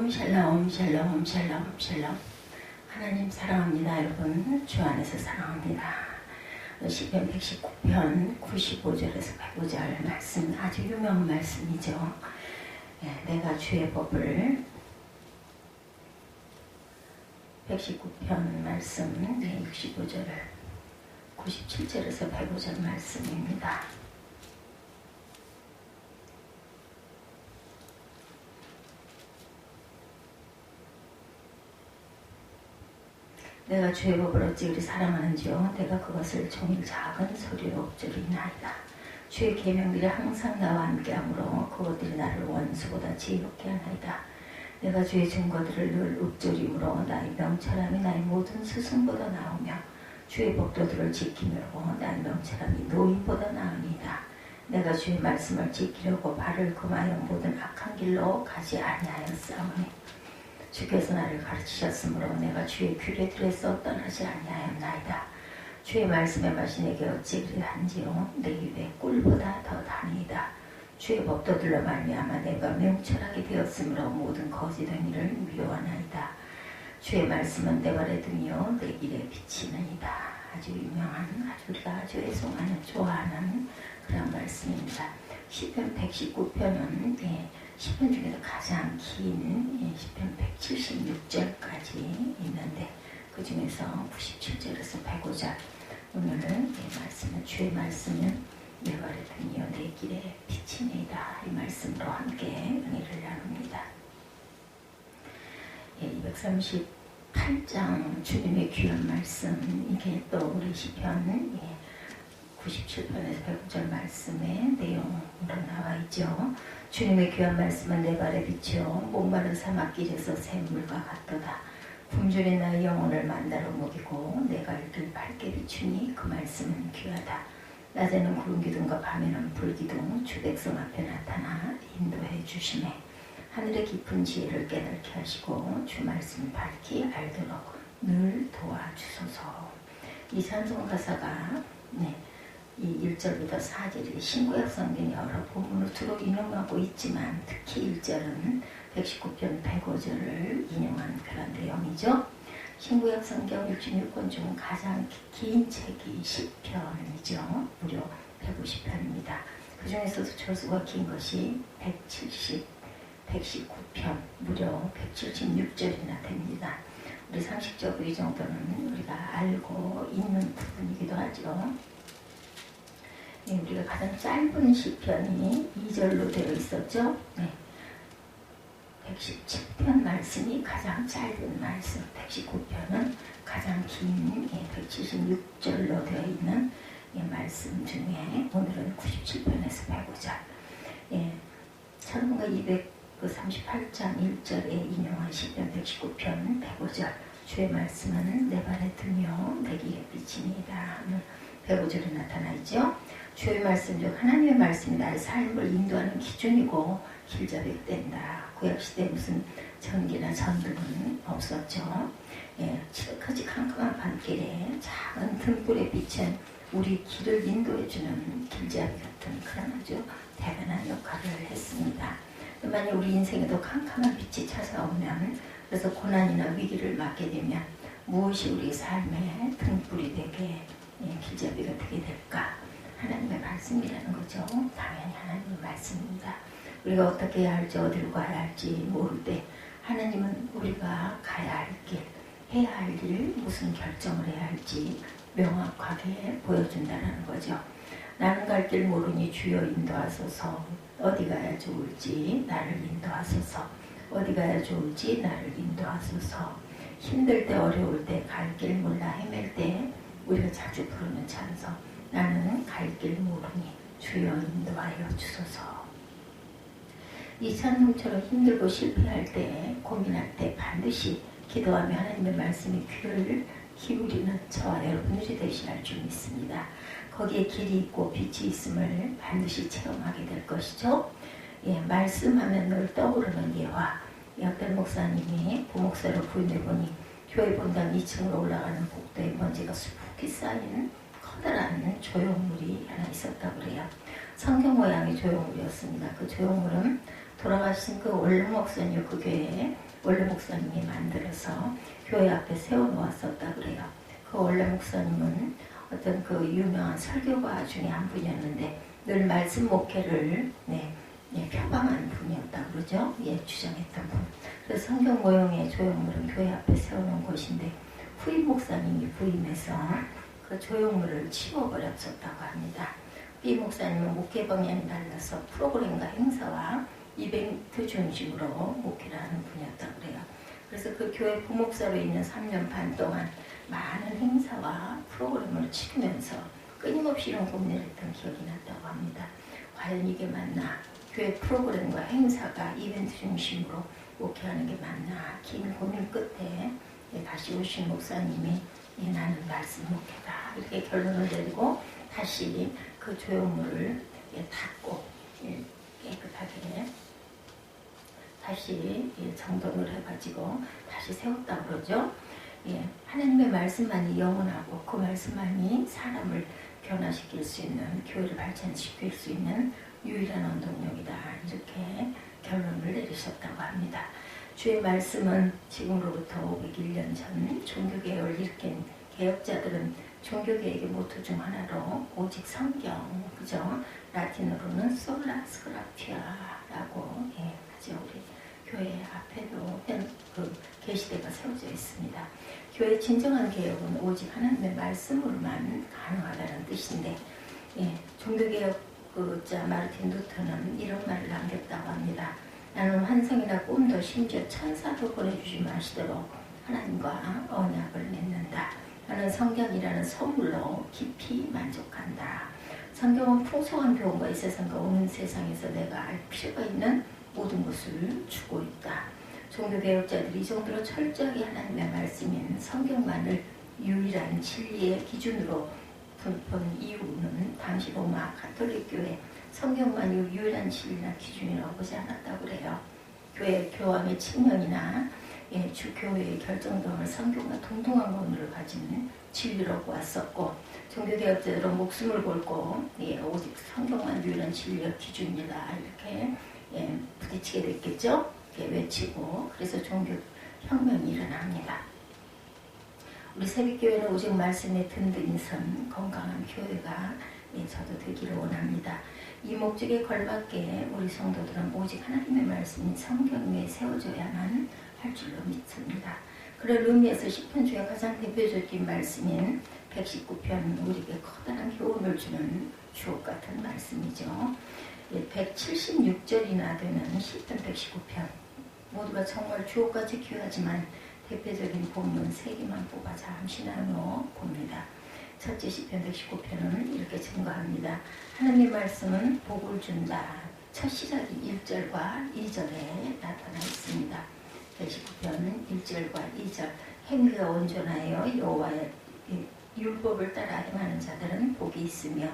샬롬 샬롬 샬롬 샬롬. 하나님 사랑합니다. 여러분 주 안에서 사랑합니다. 시편 119편 95절에서 105절 말씀, 아주 유명한 말씀이죠. 내가 주의 법을 119편 말씀 65절 97절에서 105절 말씀입니다. 내가 주의 법을 어찌 그리 사랑하는지요. 내가 그것을 종일 작은 소리로 읊조리나이다. 주의 계명들이 항상 나와 함께하므로 그것들이 나를 원수보다 지혜롭게 하나이다. 내가 주의 증거들을 늘 읊조림으로 나의 명철함이 나의 모든 스승보다 나오며 주의 법도들을 지키므로 나의 명철함이 노인보다 나으니이다. 내가 주의 말씀을 지키려고 발을 금하여 모든 악한 길로 가지 아니하였사오니 주께서 나를 가르치셨으므로 내가 주의 규례들에서 떠나지 아니하였나이다. 주의 말씀의 맛이 내게 어찌 그리한지요. 내 입에 꿀보다 더 다니이다. 주의 법도들로 말미암아 내가 명철하게 되었으므로 모든 거짓된 일을 미워하나이다. 주의 말씀은 내 발에 등이요 내 길에 비치느니다. 아주 유명한, 아주 우리가 아주 애송하는, 좋아하는 그런 말씀입니다. 시편 119편은 시편 중에서 가장 긴 시편 176절까지 있는데 그 중에서 97절에서 105절 오늘은 말씀은 주의 말씀은 내 발에 등이요 내 길에 비치니이다. 이 말씀으로 함께 은혜를 나눕니다. 238장 주님의 귀한 말씀, 이게 또 우리 시편 97편에서 109절 말씀의 내용으로 나와 있죠. 주님의 귀한 말씀은 내 발에 비치어 목마른 사막길에서 샘물과 같도다. 굶주린 나의 영혼을 만나러 먹이고 내가 이를 밝게 비추니 그 말씀은 귀하다. 낮에는 구름 기둥과 밤에는 불 기둥, 주 백성 앞에 나타나 인도해 주시네. 하늘의 깊은 지혜를 깨닫게 하시고 주 말씀을 밝히 알도록 늘 도와주소서. 이 찬송 가사가 이 1절부터 4절이 신구약 성경의 여러 본문을 두루 인용하고 있지만 특히 1절은 119편 105절을 인용한 그런 내용이죠. 신구약 성경 66권 중 가장 긴 책이 시편이죠. 무려 150편입니다. 그 중에서도 저수가 긴 것이 119편, 무려 176절이나 됩니다. 우리 상식적으로 이 정도는 우리가 알고 있는 부분이기도 하죠. 우리가 가장 짧은 시편이 2절로 되어 있었죠. 117편 말씀이 가장 짧은 말씀, 119편은 가장 긴 176절로 되어 있는 말씀 중에 오늘은 97편에서 105절, 찬송가 238장 1절에 인용한 시편 119편 105절, 주의 말씀은 내 발에 등이요 내 길에 비치니이다. 105절에 나타나 있죠. 주의 말씀 중 하나님의 말씀이 나의 삶을 인도하는 기준이고 길잡이가 된다. 구약시대에 무슨 전기나 전등은 없었죠. 지극하지 캄캄한 밤길에 작은 등불에 비친 우리 길을 인도해주는 길잡이 같은 그런 아주 대단한 역할을 했습니다. 만약 우리 인생에도 캄캄한 빛이 찾아오면, 그래서 고난이나 위기를 맞게 되면 무엇이 우리 삶의 등불이 되게 길잡이가 되게 될까? 하나님의 말씀이라는 거죠. 당연히 하나님의 말씀입니다. 우리가 어떻게 해야 할지, 어디로 가야 할지 모를 때 하나님은 우리가 가야 할 길, 해야 할 일, 무슨 결정을 해야 할지 명확하게 보여준다는 거죠. 나는 갈 길 모르니 주여 인도하소서. 어디 가야 좋을지 나를 인도하소서. 어디 가야 좋을지 나를 인도하소서. 힘들 때, 어려울 때, 갈 길 몰라 헤맬 때 우리가 자주 부르는 찬송, 나는 갈 길 모르니 주여 인도하여 주소서. 이 찬송처럼 힘들고 실패할 때, 고민할 때 반드시 기도하며 하나님의 말씀에 귀를 기울이는 저와 여러분들이 되시할 줄 믿습니다. 거기에 길이 있고 빛이 있음을 반드시 체험하게 될 것이죠. 말씀하면 늘 떠오르는 예화. 어떤 목사님이 부목사로 부임해보니 교회 본당 2층으로 올라가는 복도에 먼지가 수북히 쌓인 커다란 조형물이 하나 있었다고 그래요. 성경 모양의 조형물이었습니다. 그 조형물은 돌아가신 그 원로 목사님 그 교회에 원래 목사님이 만들어서 교회 앞에 세워놓았었다 그래요. 그 원래 목사님은 어떤 그 유명한 설교가 중에 한 분이었는데 늘 말씀 목회를 표방한 분이었다 그러죠. 주장했던 분. 그래서 성경 모형의 조형물은 교회 앞에 세워놓은 곳인데 후임 목사님이 부임해서 그 조형물을 치워버렸었다고 합니다. 이 목사님은 목회 방향이 달라서 프로그램과 행사와 이벤트 중심으로 목회를 하는 분이었다고 그래요. 그래서 그 교회 부목사로 있는 3년 반 동안 많은 행사와 프로그램을 치르면서 끊임없이 이런 고민을 했던 기억이 났다고 합니다. 과연 이게 맞나? 교회 프로그램과 행사가 이벤트 중심으로 목회하는 게 맞나? 긴 고민 끝에 다시 오신 목사님이 나는 말씀 목회다 이렇게 결론을 내리고 다시 그 조형물을 닦고 깨끗하게 다시 정돈을 해가지고 다시 세웠다고 그러죠. 하나님의 말씀만이 영원하고 그 말씀만이 사람을 변화시킬 수 있는, 교회를 발전시킬 수 있는 유일한 원동력이다 이렇게 결론을 내리셨다고 합니다. 주의 말씀은 지금으로부터 501년 전 종교개혁을 일으킨 개혁자들은 종교개혁의 모토 중 하나로 오직 성경, 그죠? 라틴어로는 솔라 스크라피아라고 하죠. 우리 교회 앞에도 그 계시대가 세워져 있습니다. 교회 진정한 개혁은 오직 하나님의 말씀으로만 가능하다는 뜻인데, 종교개혁자 마르틴 루터는 이런 말을 남겼다고 합니다. 나는 환상이나 꿈도 심지어 천사도 보내주지 마시도록 하나님과 언약을 맺는다. 나는 성경이라는 선물로 깊이 만족한다. 성경은 풍성한 교훈과 이 세상과 온 세상에서 내가 알 필요가 있는 모든 것을 주고 있다. 종교개혁자들이 이 정도로 철저하게 하나님의 말씀인 성경만을 유일한 진리의 기준으로 본 이유는 당시 로마 가톨릭 교회 성경만이 유일한 진리나 기준이라고 보지 않았다고 그래요. 교회 교황의 측면이나 주교회의 결정 등을 성경과 동등한 권위를 가진 진리로 보았었고, 종교개혁자들은 목숨을 걸고 오직 성경만 유일한 진리의 기준이다 이렇게 부딪히게 됐겠죠. 외치고 그래서 종교혁명이 일어납니다. 우리 새벽교회는 오직 말씀에 든든히 선 건강한 교회가 저도 되기를 원합니다. 이 목적에 걸맞게 우리 성도들은 오직 하나님의 말씀인 성경 위에 세워져야만 할 줄로 믿습니다. 그런 의미에서 시편 중에 가장 대표적인 말씀인 119편 우리에게 커다란 교훈을 주는 주옥 같은 말씀이죠. 176절이나 되는 시편 119편 모두가 정말 주옥같이 귀하지만 대표적인 본문 3개만 뽑아 잠시 나누어 봅니다. 첫째 시편 119편은 이렇게 증거합니다. 하나님의 말씀은 복을 준다. 첫 시작이 1절과 2절에 나타나 있습니다. 119편 1절과 2절 행위가 온전하여 여호와의 율법을 따라 행하는 자들은 복이 있으며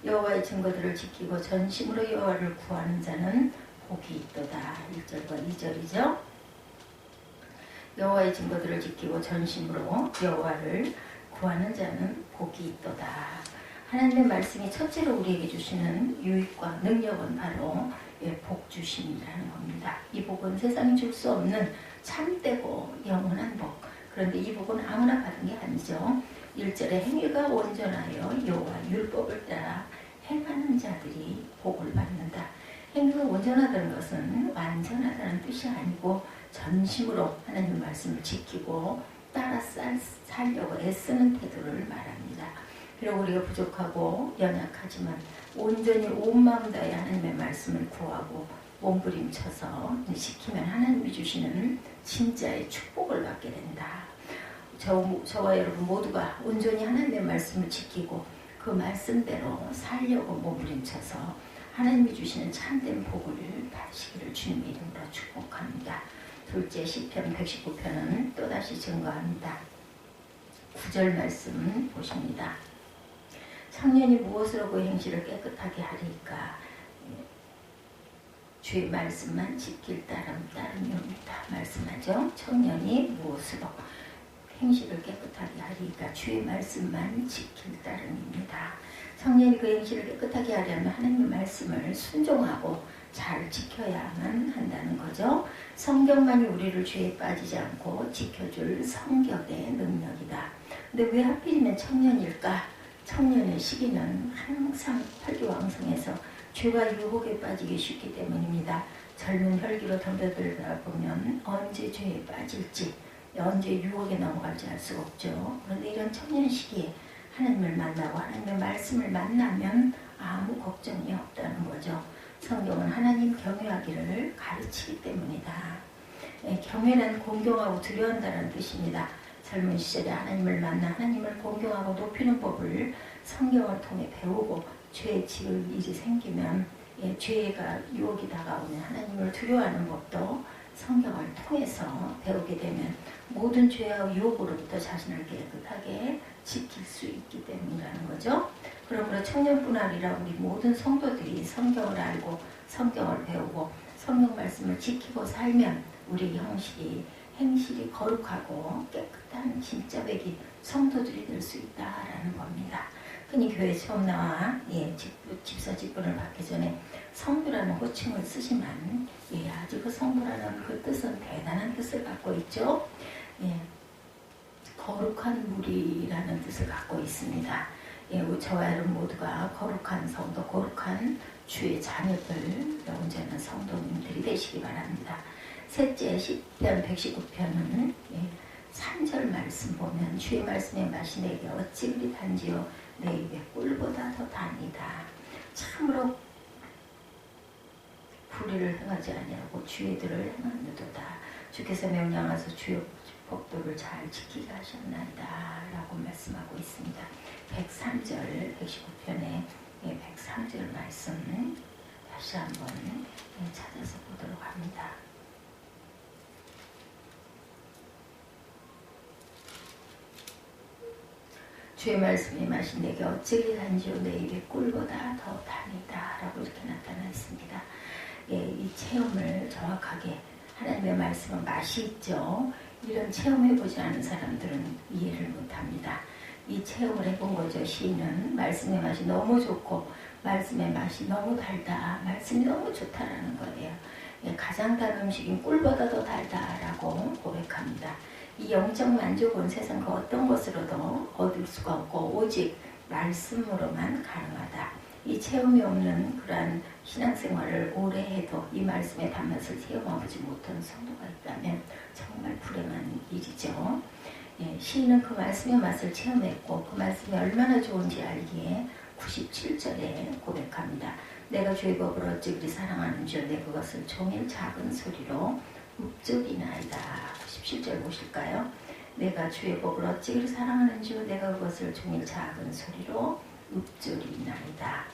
여호와의 증거들을 지키고 전심으로 여호와를 구하는 자는 복이 있도다. 1절과 2절이죠. 여호와의 증거들을 지키고 전심으로 여호와를 구하는 자는 복이 있도다. 하나님의 말씀이 첫째로 우리에게 주시는 유익과 능력은 바로 복 주심이라는 겁니다. 이 복은 세상이 줄 수 없는 참되고 영원한 복. 그런데 이 복은 아무나 받은 게 아니죠. 1절에 행위가 온전하여 여호와 율법을 따라 행하는 자들이 복을 받는다. 행위가 온전하다는 것은 완전하다는 뜻이 아니고 전심으로 하나님의 말씀을 지키고 따라 살려고 애쓰는 태도를 말합니다. 비록 우리가 부족하고 연약하지만 온전히 온 마음 다해 하나님의 말씀을 구하고 몸부림쳐서 지키면 하나님이 주시는 진짜의 축복을 받게 된다. 저와 여러분 모두가 온전히 하나님의 말씀을 지키고 그 말씀대로 살려고 몸부림쳐서 하나님이 주시는 참된 복을 받으시기를 주님의 이름으로 축복합니다. 둘째 시편 119편은 또다시 증거합니다. 9절 말씀 보십니다. 청년이 무엇으로 그 행실을 깨끗하게 하리까? 주의 말씀만 지킬 따름이옵니다. 말씀하죠. 청년이 무엇으로 행실을 깨끗하게 하리까? 주의 말씀만 지킬 따름입니다. 청년이 그 행실을 깨끗하게 하려면 하나님의 말씀을 순종하고 잘 지켜야만 한다는 거죠. 성경만이 우리를 죄에 빠지지 않고 지켜줄 성격의 능력이다. 근데 왜 하필이면 청년일까? 청년의 시기는 항상 활기왕성해서 죄와 유혹에 빠지기 쉽기 때문입니다. 젊은 혈기로 덤벼들다 보면 언제 죄에 빠질지, 언제 유혹에 넘어갈지 알 수가 없죠. 그런데 이런 청년 시기에 하나님을 만나고 하나님의 말씀을 만나면 아무 걱정이 없다는 거죠. 성경은 하나님 경외하기를 가르치기 때문이다. 경외는 공경하고 두려워한다는 뜻입니다. 젊은 시절에 하나님을 만나 하나님을 공경하고 높이는 법을 성경을 통해 배우고 죄에 지을 일이 생기면 죄가 유혹이 다가오면 하나님을 두려워하는 법도 성경을 통해서 배우게 되면 모든 죄와 유혹으로부터 자신을 깨끗하게 지킬 수 있기 때문이라는 거죠. 그러므로 청년뿐 아니라 우리 모든 성도들이 성경을 알고 성경을 배우고 성경 말씀을 지키고 살면 우리 행실이 거룩하고 깨끗한 진짜 백이 성도들이 될 수 있다라는 겁니다. 흔히 교회 처음 나와 집사 직분을 받기 전에 성도라는 호칭을 쓰지만 아직 그 성도라는 그 뜻은 대단한 뜻을 갖고 있죠. 거룩한 무리라는 뜻을 갖고 있습니다. 저와 여러분 모두가 거룩한 성도, 거룩한 주의 자녀들, 온전한 성도님들이 되시기 바랍니다. 셋째 시편 119편은 3절 말씀 보면 주의 말씀의 맛이 내게 어찌 그리 단지요 내 입에 꿀보다 더 다니다. 참으로 불의를 행하지 아니하고 주의 들을 행하느도다. 주께서 명령하셔서 주의 법도를 잘 지키게 하셨나이다 라고 말씀하고 있습니다. 103절 119편의 103절 말씀 다시 한번 찾아서 보도록 합니다. 주의 말씀이 맛이 내게 어찌 그리 단지요 내 입에 꿀보다 더 다니다 라고 이렇게 나타나 있습니다. 이 체험을 정확하게 하나님의 말씀은 맛이 있죠. 이런 체험해보지 않은 사람들은 이해를 못합니다. 이 체험을 해본 거죠. 시인은 말씀의 맛이 너무 좋고 말씀의 맛이 너무 달다. 말씀이 너무 좋다라는 거예요. 가장 단 음식인 꿀보다 더 달다라고 고백합니다. 이 영적 만족은 세상 그 어떤 것으로도 얻을 수가 없고 오직 말씀으로만 가능하다. 이 체험이 없는 그러한 신앙생활을 오래 해도 이 말씀의 단맛을 체험하지 못한 성도가 있다면 정말 불행한 일이죠. 시인은 그 말씀의 맛을 체험했고 그 말씀이 얼마나 좋은지 알기에 97절에 고백합니다. 내가 주의 법을 어찌 그리 사랑하는 줄 내 그것을 종일 작은 소리로 읊조리나이다. 97절 보실까요? 내가 주의 법을 어찌 그리 사랑하는 줄 내가 그것을 종일 작은 소리로 읊조리나이다.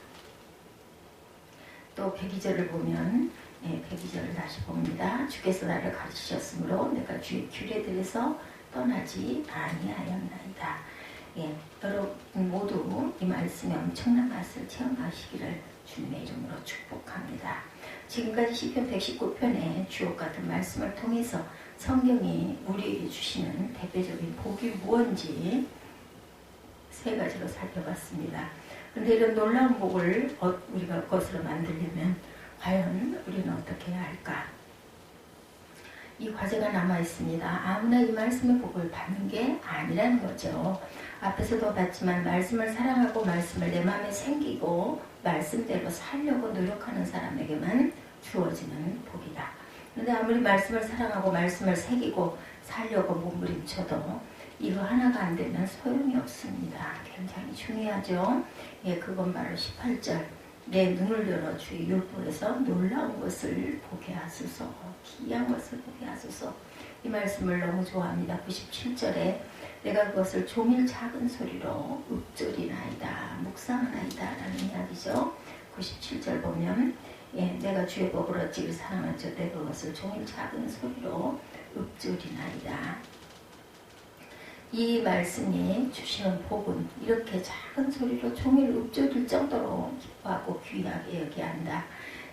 또 102절을 보면 102절을 다시 봅니다. 주께서 나를 가르치셨으므로 내가 주의 규례들에서 떠나지 아니하였나이다. 여러분 모두 이 말씀의 엄청난 맛을 체험하시기를 주님의 이름으로 축복합니다. 지금까지 시편 119편의 주옥같은 말씀을 통해서 성경이 우리에게 주시는 대표적인 복이 무엇인지 세 가지로 살펴봤습니다. 그런데 이런 놀라운 복을 우리가 것으로 만들려면 과연 우리는 어떻게 해야 할까? 이 과제가 남아있습니다. 아무나 이 말씀의 복을 받는 게 아니라는 거죠. 앞에서도 봤지만 말씀을 사랑하고 말씀을 내 마음에 생기고 말씀대로 살려고 노력하는 사람에게만 주어지는 복이다. 그런데 아무리 말씀을 사랑하고 말씀을 새기고 살려고 몸부림쳐도 이거 하나가 안 되면 소용이 없습니다. 굉장히 중요하죠. 그건 바로 18절. 내 눈을 열어 주의 율법에서 놀라운 것을 보게 하소서. 기이한 것을 보게 하소서. 이 말씀을 너무 좋아합니다. 97절에 내가 그것을 종일 작은 소리로 읊조리나이다. 묵상하나이다 라는 이야기죠. 97절 보면 내가 주의 법을 어찌 사랑하는 줄 내가 그것을 종일 작은 소리로 읊조리나이다. 이 말씀이 주시는 복은 이렇게 작은 소리로 종일 읊조릴 정도로 기뻐하고 귀하게 여기야 한다.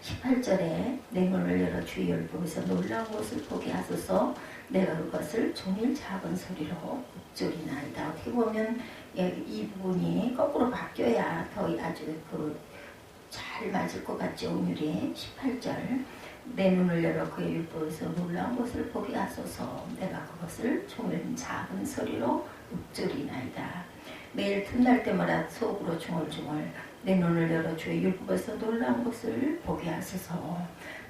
18절에 내 문을 열어 주의 율법에서 놀라운 것을 보게 하소서. 내가 그것을 종일 작은 소리로 읊조리나이다. 어떻게 보면 이 부분이 거꾸로 바뀌어야 더 아주 잘 잘 맞을 것 같죠. 오늘이 18절. 내 눈을 열어 그의 율법에서 놀라운 것을 보게 하소서. 내가 그것을 조금 작은 소리로 읊조리나이다. 매일 틈날 때마다 속으로 중얼중얼 내 눈을 열어 주의 율법에서 놀라운 것을 보게 하소서.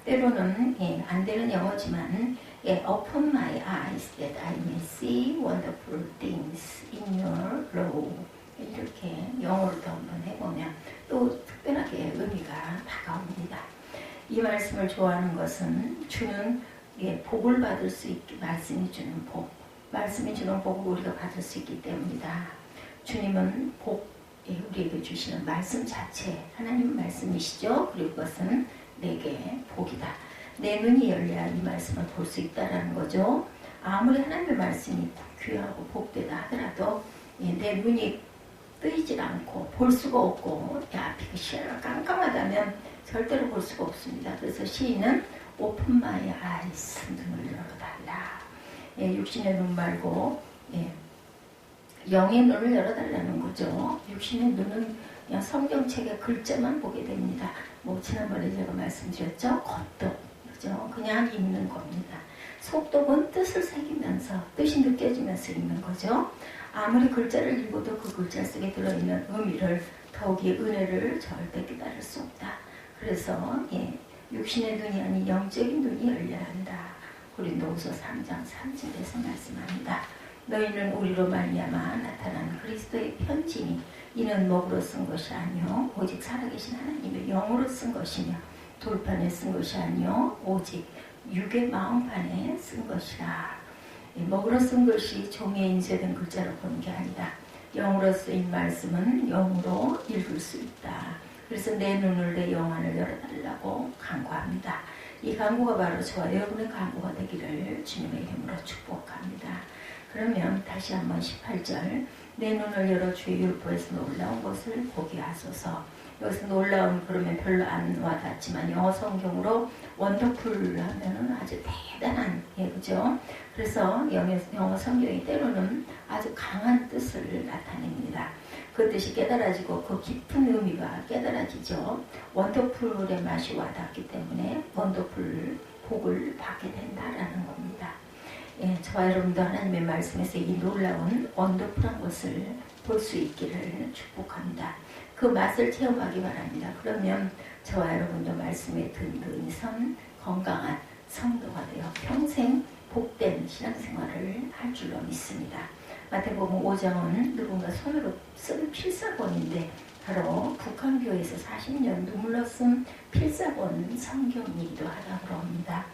때로는 안 되는 영어지만 Open my eyes that I may see wonderful things in your law. 이렇게 영어로도 한번 해보면 또 특별하게 의미가 다가옵니다. 이 말씀을 좋아하는 것은 주는 복을 받을 수 있게 말씀이 주는 복, 말씀이 주는 복을 우리가 받을 수 있기 때문이다. 주님은 우리에게 주시는 말씀 자체 하나님 말씀이시죠. 그리고 그것은 내게 복이다. 내 눈이 열려야 이 말씀을 볼 수 있다는 거죠. 아무리 하나님의 말씀이 귀하고 복되다 하더라도 내 눈이 뜨이질 않고 볼 수가 없고 앞이 시야가 깜깜하다면 절대로 볼 수가 없습니다. 그래서 시인은 Open my eyes, 눈을 열어달라. 육신의 눈 말고 영의 눈을 열어달라는 거죠. 육신의 눈은 그냥 성경책의 글자만 보게 됩니다. 지난번에 제가 말씀드렸죠. 겉도 그죠? 그냥 읽는 겁니다. 속독은 뜻을 새기면서 뜻이 느껴지면서 읽는 거죠. 아무리 글자를 읽어도 그 글자 속에 들어있는 의미를 더욱이 은혜를 절대 깨달을 수 없다. 그래서 육신의 눈이 아닌 영적인 눈이 열려야 한다. 고린도후서 3장 3절에서 말씀합니다. 너희는 우리로 말미암아 나타난 그리스도의 편지니 이는 목으로 쓴 것이 아니요 오직 살아계신 하나님의 영으로 쓴 것이며 돌판에 쓴 것이 아니요 오직 육의 마음판에 쓴 것이라. 목으로 쓴 것이 종이에 인쇄된 글자로 보는 게 아니다. 영으로 쓰인 말씀은 영으로 읽을 수 있다. 그래서 내 눈을 내 영안을 열어달라고 간구합니다. 이 간구가 바로 저와 여러분의 간구가 되기를 주님의 이름으로 축복합니다. 그러면 다시 한번 18절 내 눈을 열어 주의 율법에서 놀라운 것을 보게 하소서. 여기서 놀라운 그러면 별로 안 와닿지만 영어 성경으로 원더풀 하면은 아주 대단한 그죠? 그래서 영어 성경이 때로는 아주 강한 뜻을 나타냅니다. 그 뜻이 깨달아지고 그 깊은 의미가 깨달아지죠. 원더풀의 맛이 와닿기 때문에 원더풀 복을 받게 된다라는 겁니다. 저와 여러분도 하나님의 말씀에서 이 놀라운 원더풀한 것을 볼 수 있기를 축복합니다. 그 맛을 체험하기 바랍니다. 그러면 저와 여러분도 말씀에 든든히 선 건강한 성도가 되어 평생 복된 신앙생활을 할 줄로 믿습니다. 마태복음 5장은 누군가 손으로 쓴 필사본인데 바로 북한교회에서 40년 눈물로 쓴 필사본 성경이기도 하다고 합니다.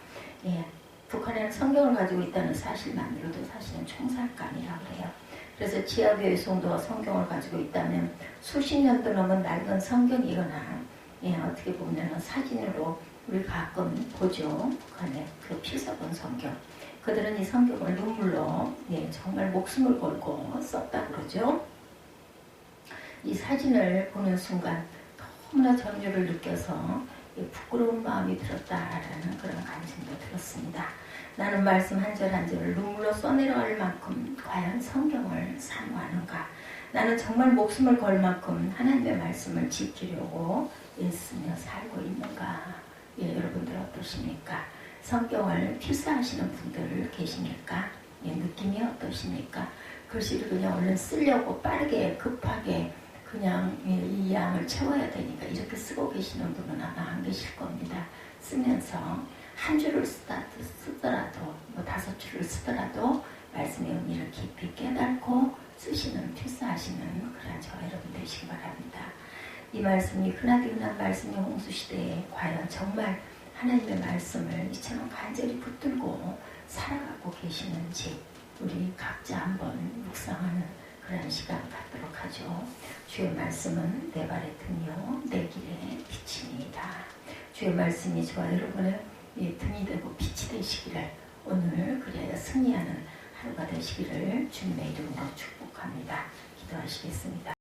북한에는 성경을 가지고 있다는 사실만으로도 사실은 총살감이라고 해요. 그래서 지하교회 성도가 성경을 가지고 있다면 수십 년도 넘은 낡은 성경이거나 어떻게 보면 사진으로 우리 가끔 보죠. 북한의 그 필사본 성경. 그들은 이 성경을 눈물로 정말 목숨을 걸고 썼다 그러죠. 이 사진을 보는 순간 너무나 전율을 느껴서 부끄러운 마음이 들었다라는 그런 감정도 들었습니다. 나는 말씀 한 절 한 절을 눈물로 써내려갈 만큼 과연 성경을 사모하는가? 나는 정말 목숨을 걸 만큼 하나님의 말씀을 지키려고 애쓰며 살고 있는가? 여러분들 어떠십니까? 성경을 필사하시는 분들 계십니까? 느낌이 어떠십니까? 글씨를 그냥 얼른 쓰려고 빠르게 급하게 그냥 이 양을 채워야 되니까 이렇게 쓰고 계시는 분은 아마 안 계실 겁니다. 쓰면서 한 줄을 쓰더라도 5줄을 쓰더라도 말씀의 의미를 깊이 깨닫고 쓰시는 필사하시는 그런 저와 여러분 되시기 바랍니다. 이 말씀이 흔하디 흔한 말씀이 홍수시대에 과연 정말 하나님의 말씀을 이처럼 간절히 붙들고 살아가고 계시는지 우리 각자 한번 묵상하는 그런 시간 갖도록 하죠. 주의 말씀은 내 발의 등이요 내 길의 빛이니이다. 주의 말씀이 저와 여러분의 등이 되고 빛이 되시기를 오늘 그래야 승리하는 하루가 되시기를 주님의 이름으로 축복합니다. 기도하시겠습니다.